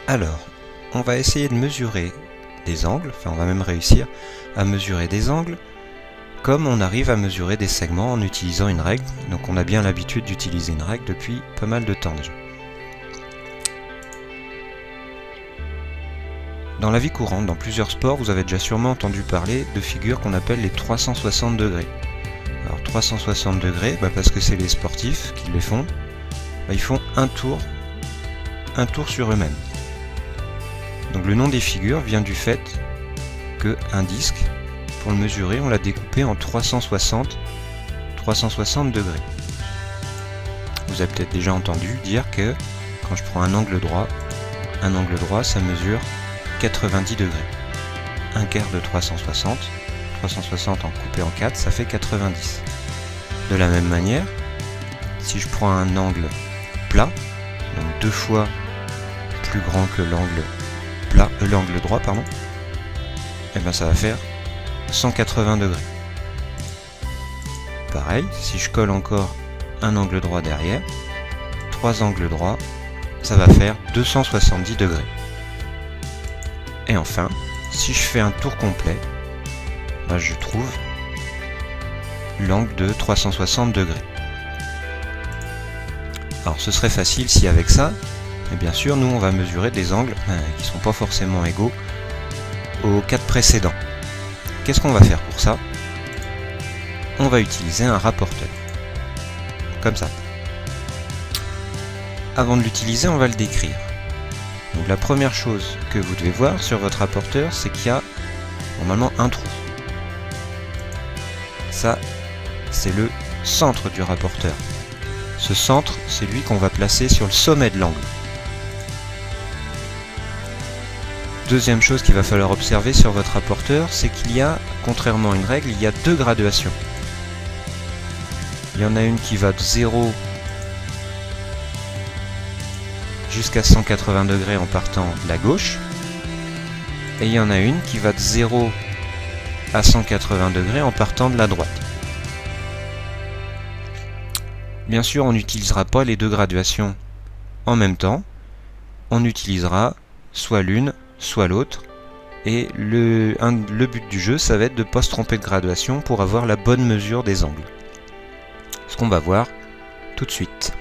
Alors, on va essayer de mesurer des angles, enfin on va même réussir à mesurer des angles comme on arrive à mesurer des segments en utilisant une règle. Donc on a bien l'habitude d'utiliser une règle depuis pas mal de temps déjà. Dans la vie courante, dans plusieurs sports, vous avez déjà sûrement entendu parler de figures qu'on appelle les 360 degrés. Alors 360 degrés, parce que c'est les sportifs qui les font, ils font un tour sur eux-mêmes. Donc le nom des figures vient du fait qu'un disque, pour le mesurer, on l'a découpé en 360 degrés. Vous avez peut-être déjà entendu dire que quand je prends un angle droit ça mesure 90 degrés. Un quart de 360 en coupé en 4, ça fait 90. De la même manière, si je prends un angle plat, donc 2 fois plus grand que l'angle droit, et ça va faire 180 degrés. Pareil, si je colle encore un angle droit derrière, 3 angles droits, ça va faire 270 degrés. Et enfin, si je fais un tour complet, je trouve l'angle de 360 degrés. Alors ce serait facile si avec ça, et bien sûr nous on va mesurer des angles qui ne sont pas forcément égaux aux 4 précédents. Qu'est-ce qu'on va faire pour ça? On va utiliser un rapporteur. Comme ça. Avant de l'utiliser, on va le décrire. Donc la première chose que vous devez voir sur votre rapporteur, c'est qu'il y a normalement un trou. Ça, c'est le centre du rapporteur. Ce centre, c'est lui qu'on va placer sur le sommet de l'angle. Deuxième chose qu'il va falloir observer sur votre rapporteur, c'est qu'il y a, contrairement à une règle, il y a 2 graduations. Il y en a une qui va de 0 jusqu'à 180 degrés en partant de la gauche, et il y en a une qui va de 0 à 180 degrés en partant de la droite. Bien sûr, on n'utilisera pas les 2 graduations en même temps, on utilisera soit l'une, soit l'autre, et le but du jeu, ça va être de ne pas se tromper de graduation pour avoir la bonne mesure des angles. Ce qu'on va voir tout de suite.